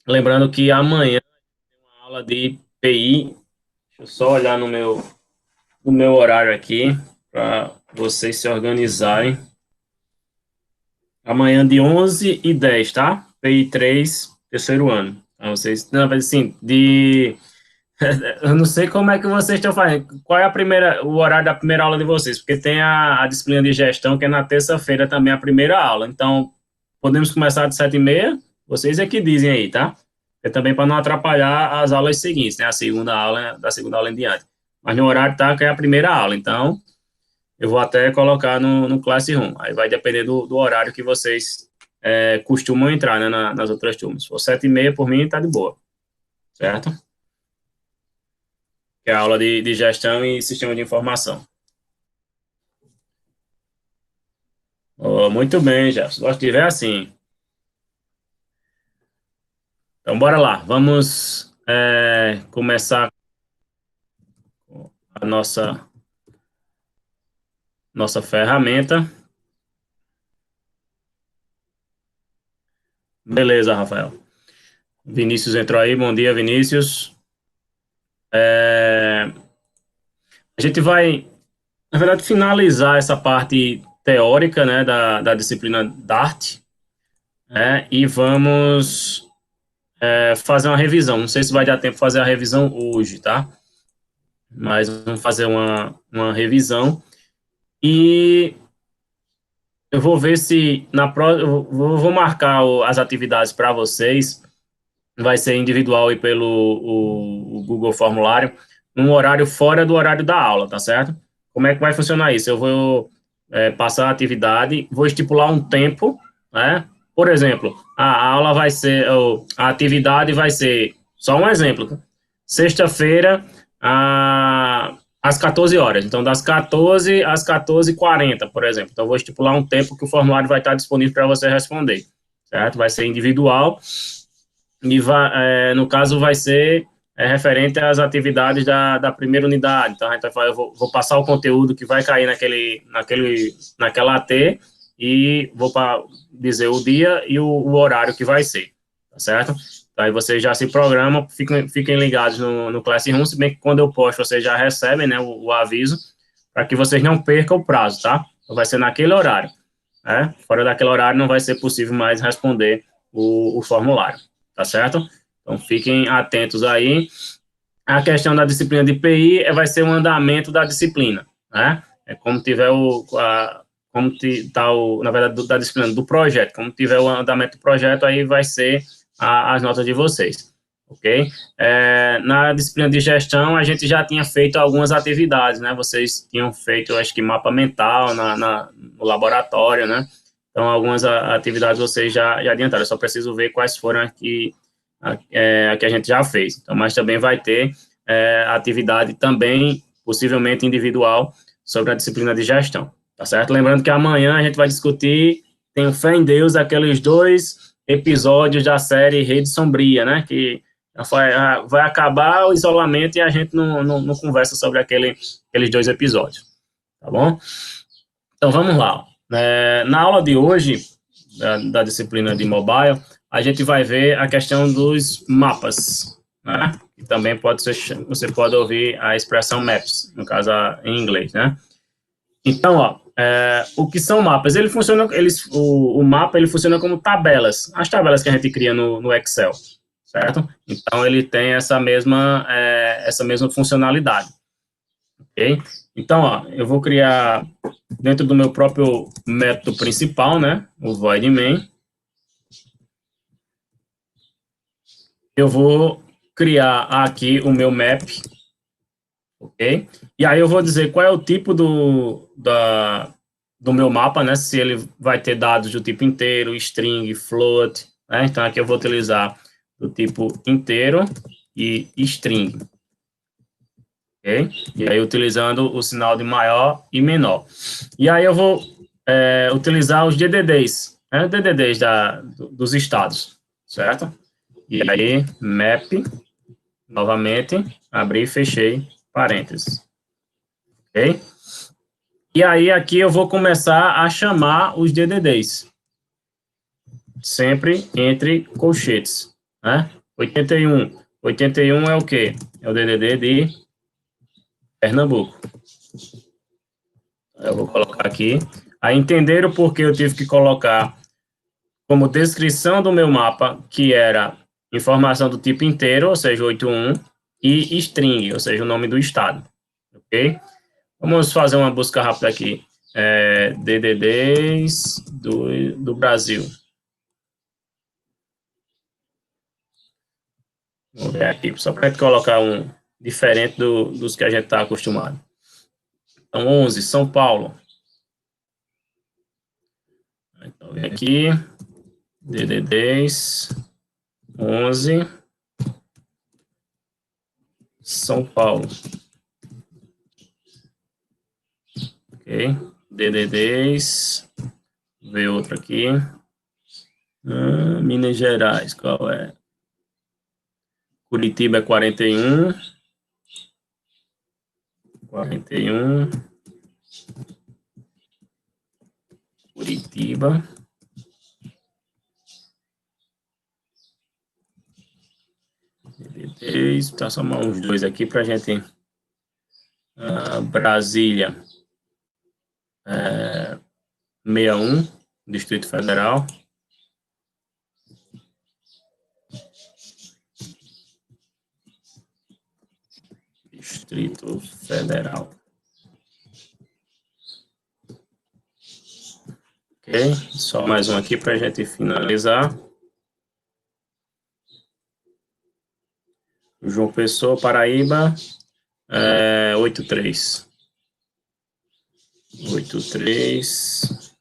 Lembrando que amanhã tem uma aula de PI. Deixa eu só olhar no meu horário aqui para vocês se organizarem. Amanhã de 11h10, tá? PI 3, terceiro ano. Então, vocês, não, mas assim, eu não sei como é que vocês estão fazendo. Qual é o horário da primeira aula de vocês? Porque tem a disciplina de gestão, que é na terça-feira também a primeira aula. Então, podemos começar de 7h30? Vocês é que dizem aí, tá? É também para não atrapalhar as aulas seguintes, né? A segunda aula, da segunda aula em diante. Mas no horário tá, que é a primeira aula. Então, eu vou até colocar no Classroom. Aí vai depender do horário que vocês costumam entrar, né, nas outras turmas. Se for 7h30, por mim, tá de boa, certo? Que é a aula de gestão e sistema de informação. Oh, muito bem, Jefferson. Gosto de ver assim. Então, bora lá. Vamos começar a nossa ferramenta. Beleza, Rafael. Vinícius entrou aí. Bom dia, Vinícius. A gente vai, na verdade, finalizar essa parte teórica, né, da disciplina da arte, né, e vamos fazer uma revisão. Não sei se vai dar tempo de fazer a revisão hoje, tá? Mas vamos fazer uma revisão. E eu vou ver se eu vou marcar as atividades para vocês. Vai ser individual e pelo o Google Formulário, num horário fora do horário da aula, tá certo? Como é que vai funcionar isso? Eu vou passar a atividade, vou estipular um tempo, né? Por exemplo, a aula vai ser, ou, a atividade vai ser, só um exemplo, tá? Sexta-feira, às 14 horas. Então, das 14 às 14h40, por exemplo. Então, eu vou estipular um tempo que o formulário vai estar disponível para você responder, certo? Vai ser individual e no caso vai ser referente às atividades da primeira unidade. Então, a gente vai falar, eu vou passar o conteúdo que vai cair naquela AT e vou dizer o dia e o horário que vai ser, tá certo? Então, aí vocês já se programam, fiquem ligados no Classroom, se bem que quando eu posto, vocês já recebem, né, o aviso, para que vocês não percam o prazo, tá? Então, vai ser naquele horário, né? Fora daquele horário não vai ser possível mais responder o formulário, tá certo? Então, fiquem atentos aí. A questão da disciplina de PI vai ser o andamento da disciplina, né? É como tiver como está na verdade, da disciplina do projeto, como tiver o andamento do projeto, aí vai ser as notas de vocês, ok? Na disciplina de gestão, a gente já tinha feito algumas atividades, né? Vocês tinham feito, acho que, mapa mental no laboratório, né? Então, algumas atividades vocês já adiantaram, eu só preciso ver quais foram aqui que a gente já fez. Então, mas também vai ter atividade também, possivelmente individual, sobre a disciplina de gestão, tá certo? Lembrando que amanhã a gente vai discutir, tenho fé em Deus, aqueles 2 episódios da série Rede Sombria, né, que vai acabar o isolamento e a gente não conversa sobre aqueles 2 episódios, tá bom? Então, vamos lá. Na aula de hoje, da disciplina de mobile, a gente vai ver a questão dos mapas, né? E também você pode ouvir a expressão maps, no caso em inglês, né? Então, ó, o que são mapas? O mapa ele funciona como tabelas, as tabelas que a gente cria no Excel, certo? Então, ele tem essa mesma funcionalidade, ok? Então, ó, eu vou criar dentro do meu próprio método principal, né? O void main. Eu vou criar aqui o meu map, ok? E aí eu vou dizer qual é o tipo do meu mapa, né? Se ele vai ter dados do tipo inteiro, string, float, né? Então aqui eu vou utilizar do tipo inteiro e string, ok? E aí utilizando o sinal de maior e menor. E aí eu vou utilizar os DDDs, né? DDDs dos estados, certo? E aí, map, novamente, abri e fechei parênteses, ok? E aí, aqui eu vou começar a chamar os DDDs, sempre entre colchetes, né? 81. 81 é o quê? É o DDD de Pernambuco. Eu vou colocar aqui. Aí entenderam por que eu tive que colocar como descrição do meu mapa, que era informação do tipo inteiro, ou seja, 81, e string, ou seja, o nome do estado. Ok? Vamos fazer uma busca rápida aqui. DDDs do Brasil. Vamos ver aqui, só para colocar um diferente dos que a gente está acostumado. Então, 11, São Paulo. Então, vem aqui, DDDs, 11, São Paulo. Ok, DDDs, vou ver outro aqui. Minas Gerais, qual é? Curitiba é 41. 41. Curitiba. Tá somar uns dois aqui para a gente. Brasília. 61, Distrito Federal. Distrito Federal. Ok, só mais um aqui para a gente finalizar. João Pessoa, Paraíba, 83. 83,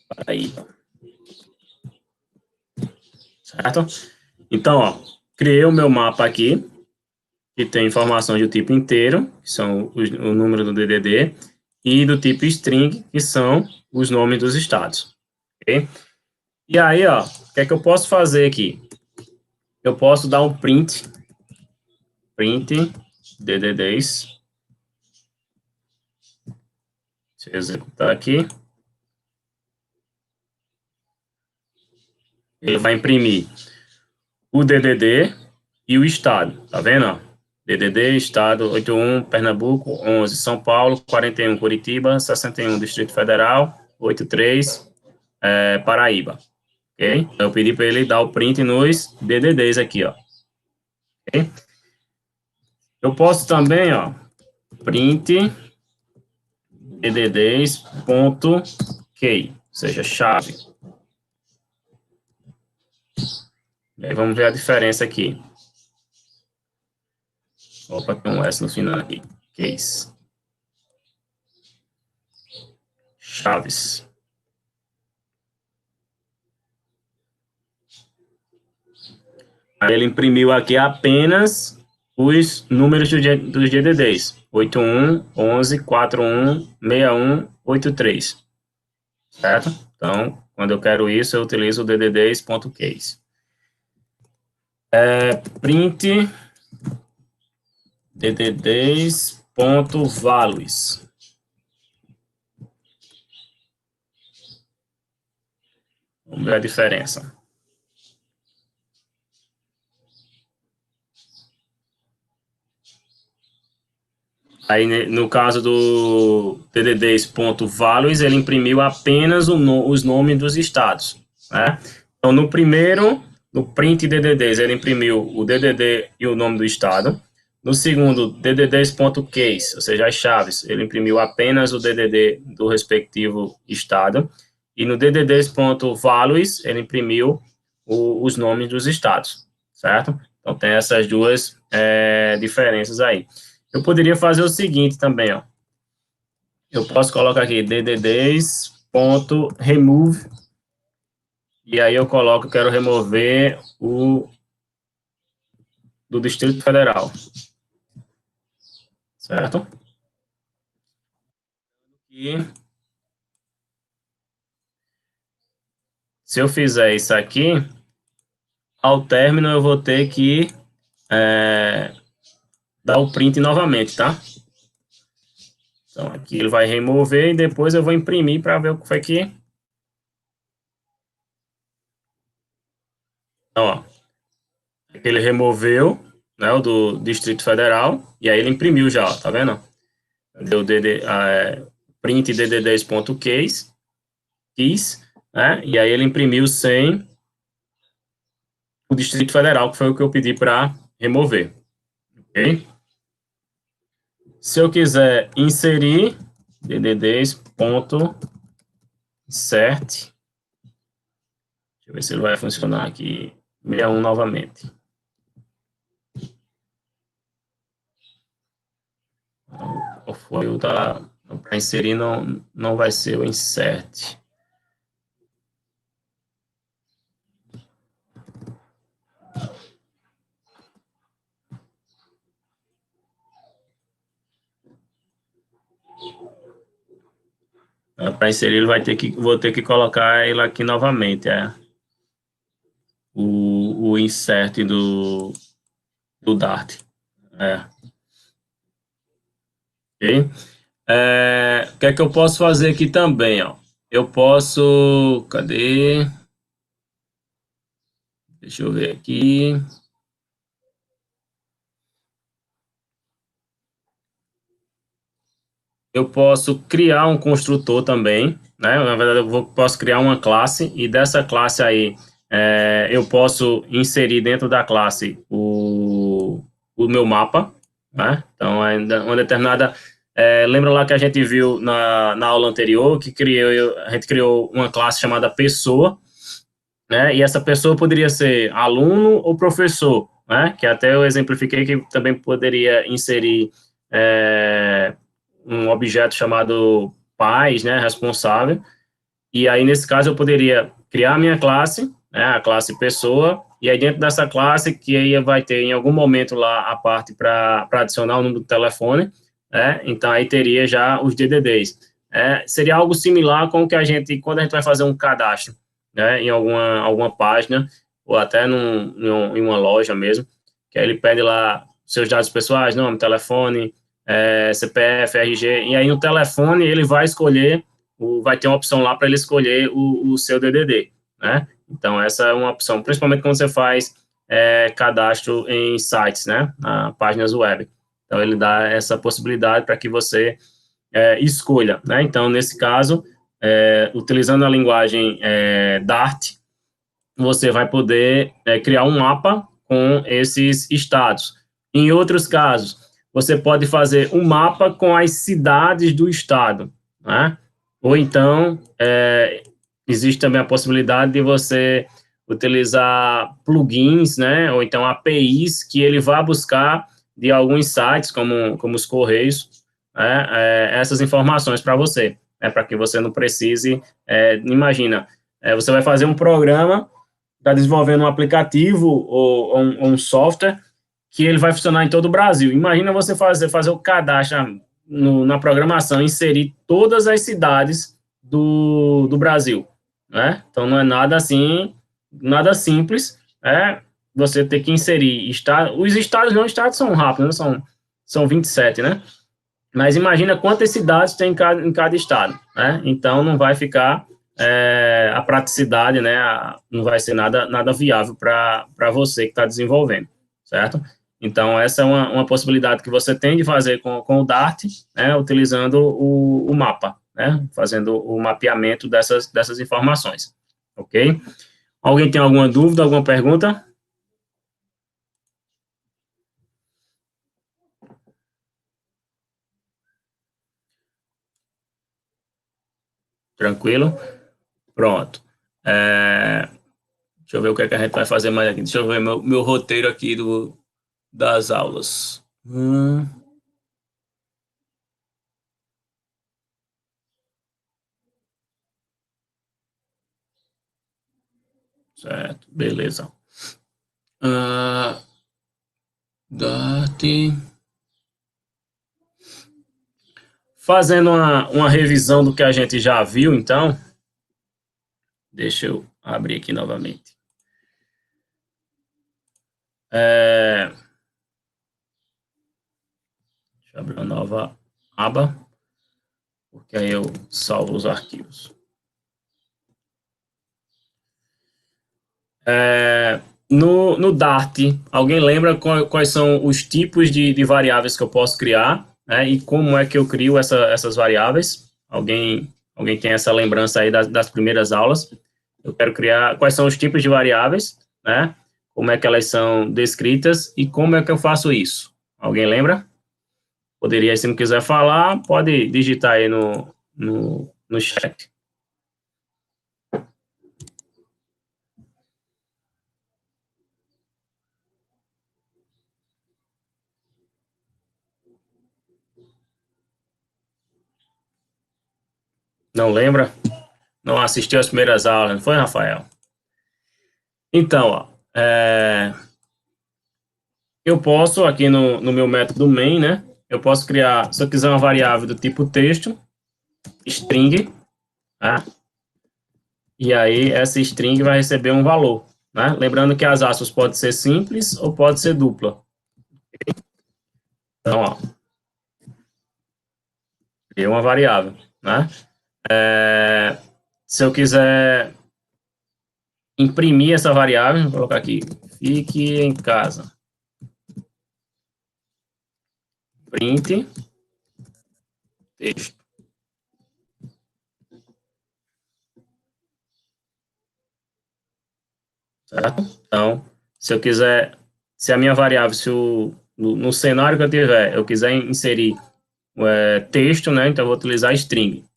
Paraíba. Certo? Então, ó, criei o meu mapa aqui, que tem informações do tipo inteiro, que são o número do DDD, e do tipo string, que são os nomes dos estados. Ok? E aí, ó, o que é que eu posso fazer aqui? Eu posso dar um print DDDs. Deixa eu executar aqui. Ele vai imprimir o DDD e o estado, tá vendo? Ó? DDD, estado 81, Pernambuco, 11, São Paulo, 41, Curitiba, 61, Distrito Federal, 83, Paraíba. Ok? Então, eu pedi para ele dar o print nos DDDs aqui, ó. Ok? Eu posso também, ó, print DDDs.key, ou seja, chave. E aí vamos ver a diferença aqui. Opa, tem um S no final aqui. Case. Chaves. Aí ele imprimiu aqui apenas os números dos DDDs. 81, 11, 41, 61, 83. Certo? Então, quando eu quero isso, eu utilizo o DDDs.case. Print DDDs.values. Vamos ver a diferença. Aí, no caso do DDDs.values, ele imprimiu apenas os nomes dos estados. Né? Então, no primeiro, no print DDDs, ele imprimiu o DDD e o nome do estado. No segundo, DDDs.case, ou seja, as chaves, ele imprimiu apenas o DDD do respectivo estado. E no DDDs.values, ele imprimiu os nomes dos estados, certo? Então, tem essas duas diferenças aí. Eu poderia fazer o seguinte também, ó. Eu posso colocar aqui ddds.remove e aí eu coloco, quero remover o do Distrito Federal. Certo? E se eu fizer isso aqui, ao término eu vou ter que dar o print novamente, tá? Então aqui ele vai remover e depois eu vou imprimir para ver o que foi que Então, ó, ele removeu, né, o do Distrito Federal, e aí ele imprimiu já, ó, tá vendo? Deu print dd10.keys, keys, né, e aí ele imprimiu sem o Distrito Federal, que foi o que eu pedi para remover, ok? Se eu quiser inserir dd10.insert, deixa eu ver se ele vai funcionar aqui, 61 novamente. Qual foi o da... Para inserir não vai ser o insert. Para inserir, ele vou ter que colocar ele aqui novamente, o insert do Dart. Ok? O que é que eu posso fazer aqui também, ó? Eu posso, cadê? Deixa eu ver aqui. Eu posso criar um construtor também, né? Na verdade, posso criar uma classe e dessa classe aí eu posso inserir dentro da classe o meu mapa, né? Então, uma determinada... lembra lá que a gente viu na aula anterior que a gente criou uma classe chamada pessoa, né? E essa pessoa poderia ser aluno ou professor, né? Que até eu exemplifiquei que também poderia inserir um objeto chamado pais, né? Responsável. E aí, nesse caso, eu poderia criar a minha classe, né? A classe pessoa, e aí dentro dessa classe, que aí vai ter em algum momento lá a parte para adicionar o número do telefone, né? Então aí teria já os DDDs. Seria algo similar com o que quando a gente vai fazer um cadastro, né? Em alguma página, ou até em uma loja mesmo, que aí ele pede lá seus dados pessoais, nome, telefone, CPF, RG, e aí no telefone ele vai escolher, vai ter uma opção lá para ele escolher o seu DDD, né? Então, essa é uma opção, principalmente quando você faz cadastro em sites, né? Páginas web. Então, ele dá essa possibilidade para que você escolha, né? Então, nesse caso, utilizando a linguagem Dart, você vai poder criar um mapa com esses estados. Em outros casos, você pode fazer um mapa com as cidades do estado, né? Ou então, existe também a possibilidade de você utilizar plugins, né? Ou então APIs que ele vai buscar de alguns sites, como os Correios, né? Essas informações para você, né? Para que você não precise, imagina, você vai fazer um programa, está desenvolvendo um aplicativo ou um software que ele vai funcionar em todo o Brasil. Imagina você fazer o cadastro na programação, inserir todas as cidades do Brasil, né? Então, não é nada assim, nada simples, você ter que inserir os estados são rápidos, né? São 27, né? Mas imagina quantas cidades tem em cada estado, né? Então, não vai ficar a praticidade, né? Não vai ser nada viável para você que está desenvolvendo, certo? Então, essa é uma possibilidade que você tem de fazer com o Dart, né? Utilizando o mapa, né? Fazendo o mapeamento dessas informações, ok? Alguém tem alguma dúvida, alguma pergunta? Tranquilo? Pronto. Deixa eu ver o que, é que a gente vai fazer mais aqui. Deixa eu ver meu roteiro aqui das aulas. Certo, beleza. Dart. Fazendo uma revisão do que a gente já viu, então, deixa eu abrir aqui novamente. Deixa eu abrir uma nova aba, porque aí eu salvo os arquivos. No Dart, alguém lembra quais são os tipos de variáveis que eu posso criar, né? E como é que eu crio essas variáveis? Alguém tem essa lembrança aí das primeiras aulas? Eu quero criar quais são os tipos de variáveis, né? Como é que elas são descritas e como é que eu faço isso? Alguém lembra? Poderia, se não quiser falar, pode digitar aí no chat. Não lembra? Não assistiu as primeiras aulas, não foi, Rafael? Então, ó, eu posso, aqui no meu método main, né? Eu posso criar, se eu quiser uma variável do tipo texto, string, tá? E aí essa string vai receber um valor, né? Lembrando que as aspas pode ser simples ou pode ser dupla. Então, ó, criei uma variável, né? Se eu quiser imprimir essa variável, vou colocar aqui, fique em casa, print texto, certo? Então, se eu quiser, se a minha variável, se no cenário que eu tiver, eu quiser inserir texto, né? Então eu vou utilizar string.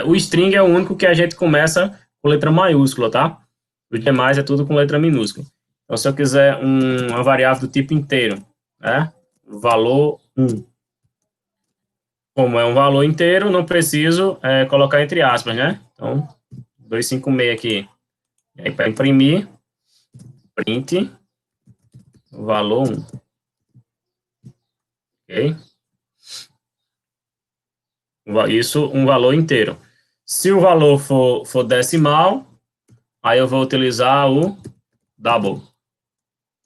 O string é o único que a gente começa com letra maiúscula, tá? Os demais é tudo com letra minúscula. Então, se eu quiser uma variável do tipo inteiro, né? Valor 1. Como é um valor inteiro, não preciso colocar entre aspas, né? Então, 256 aqui. E aí, para imprimir, print, valor 1. Ok? Isso, um valor inteiro. Se o valor for decimal, aí eu vou utilizar o double,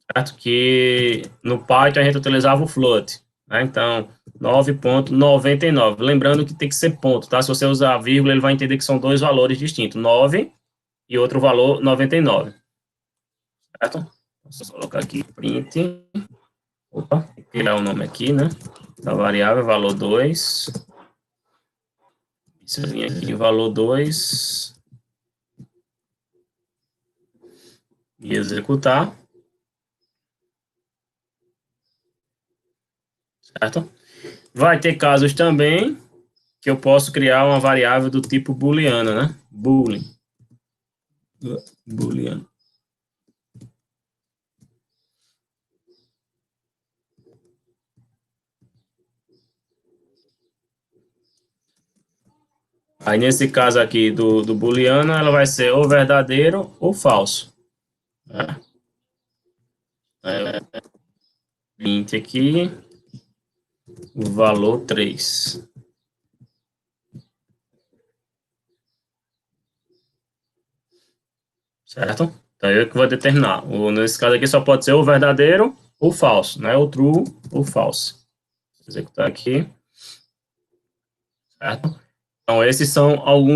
certo? Que no Python a gente utilizava o float, né? Então, 9,99. Lembrando que tem que ser ponto, tá? Se você usar vírgula, ele vai entender que são dois valores distintos, 9 e outro valor 99, certo? Vou colocar aqui print, opa, criar o nome aqui, né? Da variável, valor 2. Isso aqui, valor 2 e executar, certo? Vai ter casos também que eu posso criar uma variável do tipo booleana, né? Boolean. Booleano. Aí, nesse caso aqui do booleano, ela vai ser ou verdadeiro ou falso. Né? É, 20 aqui, valor 3. Certo? Então, eu que vou determinar. Nesse caso aqui, só pode ser ou verdadeiro ou falso, né? Ou true ou false. Vou executar aqui. Certo? Então, esses são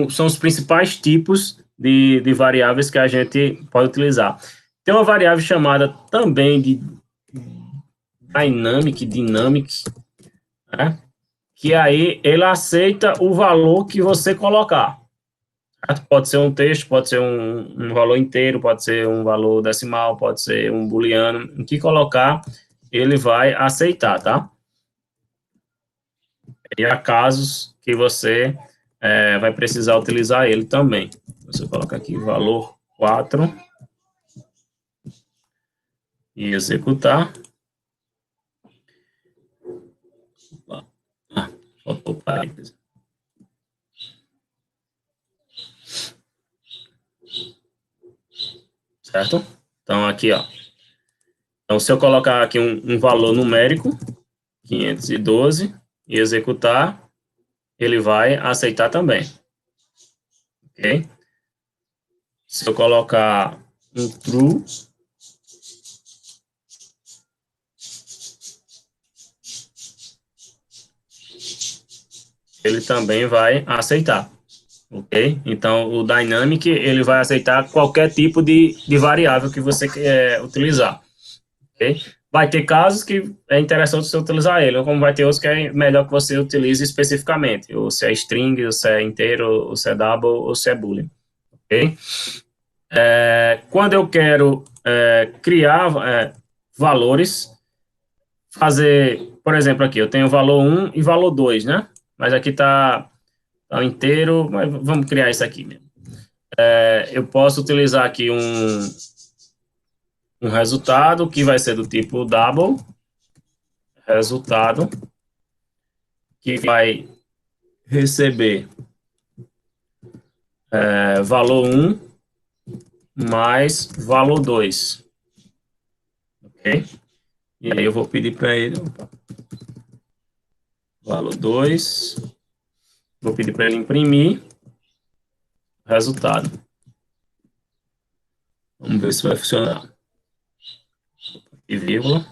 são os principais tipos de variáveis que a gente pode utilizar. Tem uma variável chamada também de dynamic, né? Que aí ele aceita o valor que você colocar. Certo? Pode ser um texto, pode ser um valor inteiro, pode ser um valor decimal, pode ser um booleano. Em que colocar, ele vai aceitar, tá? E há casos que você vai precisar utilizar ele também. Você coloca aqui valor 4 e executar. Ah, faltou parênteses. Certo? Então, aqui, ó. Então, se eu colocar aqui um valor numérico, 512, e executar, ele vai aceitar também. Ok? Se eu colocar um true, ele também vai aceitar. ok? Então, o Dynamic, ele vai aceitar qualquer tipo de variável que você quer utilizar, ok? Vai ter casos que é interessante você utilizar ele, ou como vai ter outros que é melhor que você utilize especificamente, ou se é string, ou se é inteiro, ou se é double, ou se é boolean, ok? Quando eu quero criar valores, fazer, por exemplo, aqui, eu tenho valor um e valor 2, né? Mas aqui tá inteiro, mas vamos criar isso aqui mesmo. Eu posso utilizar aqui um resultado que vai ser do tipo double, resultado, que vai receber valor um mais valor 2, ok? E aí eu vou pedir para ele, valor 2, vou pedir para ele imprimir o resultado. Vamos ver se vai funcionar. E vírgula.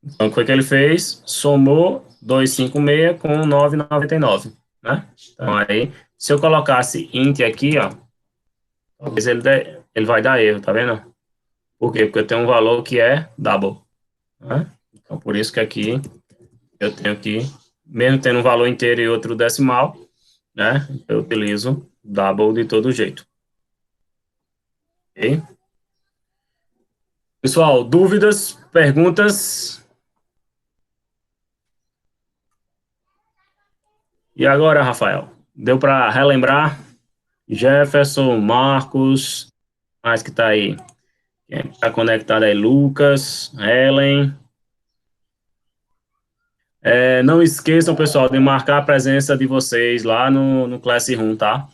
Então, o que foi que ele fez? Somou 256 com 999, né? Então, aí, se eu colocasse int aqui, ó, talvez ele vai dar erro, tá vendo? Por quê? Porque eu tenho um valor que é double, né? Então, por isso que aqui eu tenho que, mesmo tendo um valor inteiro e outro decimal, né? Eu utilizo double de todo jeito. Ok? Pessoal, dúvidas, perguntas? E agora, Rafael? Deu para relembrar? Jefferson, Marcos, mais que tá aí? Quem está conectado aí? Lucas, Helen. Não esqueçam, pessoal, de marcar a presença de vocês lá no Classroom, tá?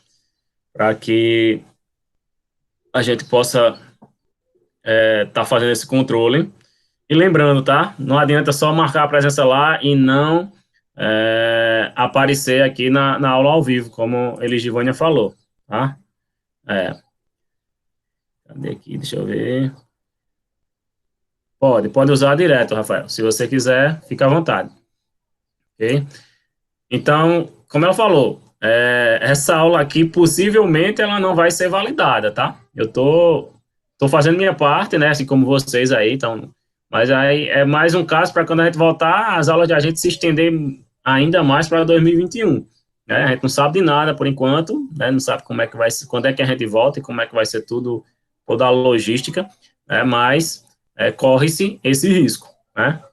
Para que a gente possa tá fazendo esse controle. E lembrando, tá? Não adianta só marcar a presença lá e não aparecer aqui na aula ao vivo, como Eligivânia falou, tá? Cadê aqui? Deixa eu ver. Pode usar direto, Rafael. Se você quiser, fica à vontade. Ok? Então, como ela falou, essa aula aqui possivelmente ela não vai ser validada, tá? Eu tô fazendo minha parte, né? Assim como vocês aí, então. Mas aí é mais um caso para quando a gente voltar, as aulas de a gente se estender ainda mais para 2021. Né? A gente não sabe de nada por enquanto, né? Não sabe como é que vai ser, quando é que a gente volta e como é que vai ser tudo, toda a logística, né? Mas corre-se esse risco, né?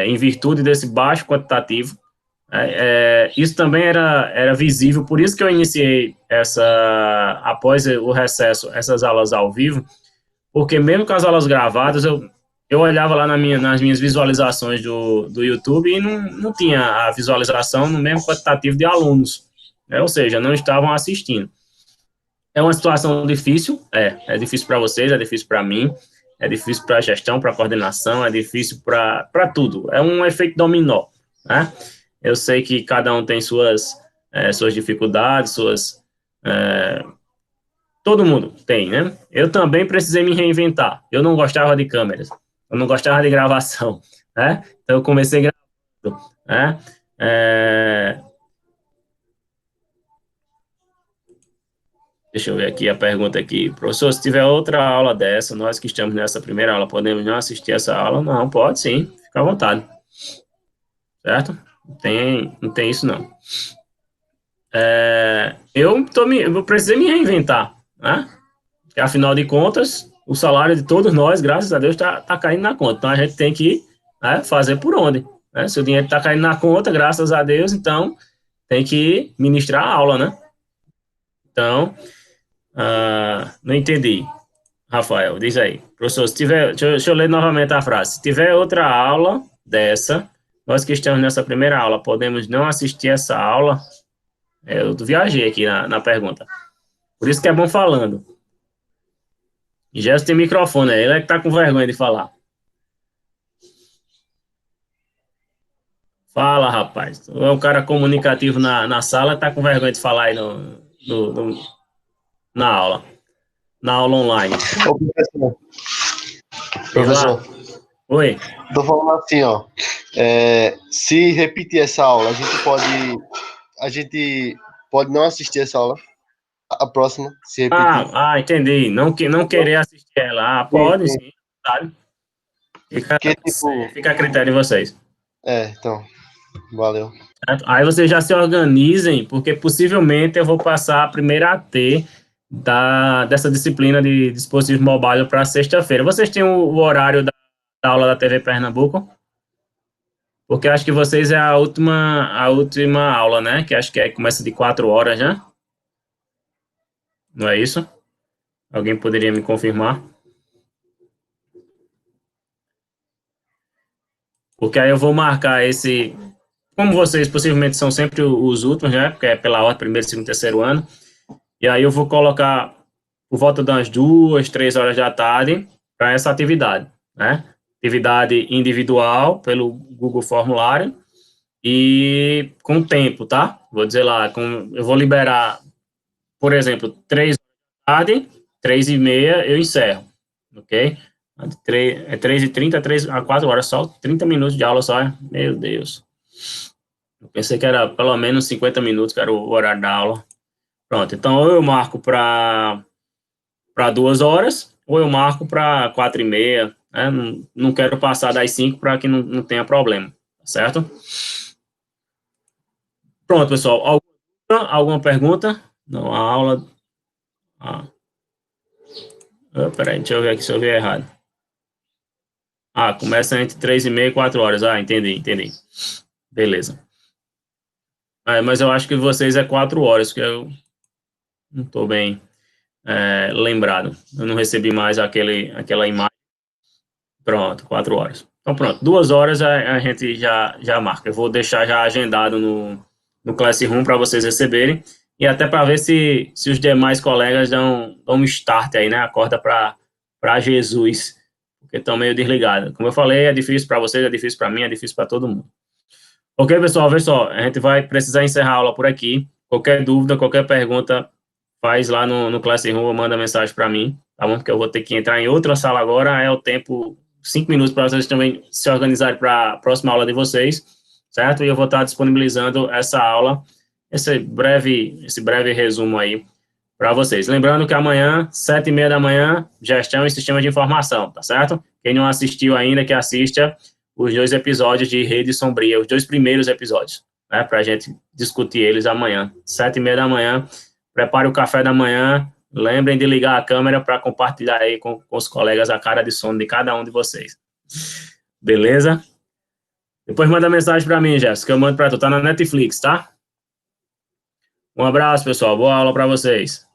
Em virtude desse baixo quantitativo, isso também era visível, por isso que eu iniciei após o recesso, essas aulas ao vivo, porque mesmo com as aulas gravadas, eu olhava lá nas minhas visualizações do YouTube e não tinha a visualização no mesmo quantitativo de alunos, né? Ou seja, não estavam assistindo. É uma situação difícil, é difícil para vocês, é difícil para mim, é difícil para a gestão, para a coordenação, é difícil para tudo. É um efeito dominó, né? Eu sei que cada um tem suas dificuldades, todo mundo tem, né? Eu também precisei me reinventar. Eu não gostava de câmeras, eu não gostava de gravação, né? Então eu comecei gravando, né? Deixa eu ver aqui a pergunta aqui. Professor, se tiver outra aula dessa, nós que estamos nessa primeira aula, podemos não assistir essa aula? Não, pode sim, fica à vontade, certo? Não tem isso não. Eu precisei me reinventar, né? Porque, afinal de contas, o salário de todos nós, graças a Deus, tá caindo na conta. Então, a gente tem que, né, fazer por onde, né? Se o dinheiro está caindo na conta, graças a Deus, então tem que ministrar a aula, né? Então, não entendi. Rafael, diz aí. Professor, se tiver, deixa eu ler novamente a frase. Se tiver outra aula dessa, nós que estamos nessa primeira aula, podemos não assistir essa aula? Eu viajei aqui na pergunta. Por isso que é bom falando. E Gerson tem microfone, ele é que tá com vergonha de falar. Fala, rapaz. É um cara comunicativo na sala, tá com vergonha de falar aí na aula. Na aula online. Ô, professor, Diz lá. professor, Oi. Tô falando assim, ó. Se repetir essa aula, a gente pode não assistir essa aula. A próxima, se repetir. Entendi. Não querer assistir ela. Sim, Pode sim. sim, sabe? Fica, Porque, tipo, fica a critério de vocês. então, valeu. Certo? Aí vocês já se organizem, porque possivelmente eu vou passar a primeira AT dessa disciplina de dispositivo mobile para sexta-feira. Vocês têm o horário da aula da TV Pernambuco? Porque eu acho que vocês é a última aula, né? Que acho que começa de 4 horas, né? Não é isso? Alguém poderia me confirmar? Porque aí eu vou marcar esse. Como vocês possivelmente são sempre os últimos, né? Porque é pela ordem, primeiro, segundo, terceiro ano. E aí eu vou colocar por volta das 2, 3 horas da tarde para essa atividade, né? Atividade individual pelo Google Formulário e com tempo, tá? Vou dizer lá, eu vou liberar, por exemplo, 3 da tarde, 3h30 eu encerro, ok? É 3h30, 3 a 4 horas, só 30 minutos de aula só, meu Deus. Eu pensei que era pelo menos 50 minutos, que era o horário da aula. Pronto, então eu marco para 2 horas, ou eu marco para 4h30, né? Não quero passar das 5 para que não tenha problema, tá certo? Pronto, pessoal. Alguma pergunta? Não, a aula. Peraí, deixa eu ver aqui se eu vi errado. Começa entre 3h30 e 4 horas. Entendi. Beleza. Mas eu acho que vocês é 4 horas, que eu não estou bem lembrado. Eu não recebi mais aquela imagem. Pronto, 4 horas. Então, pronto, 2 horas a gente já marca. Eu vou deixar já agendado no Classroom para vocês receberem e até para ver se os demais colegas dão um start aí, né? Acorda para Jesus, porque estão meio desligados. Como eu falei, é difícil para vocês, é difícil para mim, é difícil para todo mundo. Ok, pessoal, vê só, a gente vai precisar encerrar a aula por aqui. Qualquer dúvida, qualquer pergunta, faz lá no Classroom ou manda mensagem para mim, tá bom? Porque eu vou ter que entrar em outra sala agora, é o tempo 5 minutos para vocês também se organizarem para a próxima aula de vocês, certo? E eu vou estar disponibilizando essa aula, esse breve resumo aí para vocês. Lembrando que amanhã, 7h30 da manhã, gestão e sistema de informação, tá certo? Quem não assistiu ainda, que assista os 2 episódios de Rede Sombria, os 2 primeiros episódios, né? Para a gente discutir eles amanhã, 7h30 da manhã. Prepare o café da manhã, lembrem de ligar a câmera para compartilhar aí com os colegas a cara de sono de cada um de vocês. Beleza? Depois manda mensagem para mim, Jéssica, que eu mando para tu. Tá na Netflix, tá? Um abraço, pessoal. Boa aula para vocês.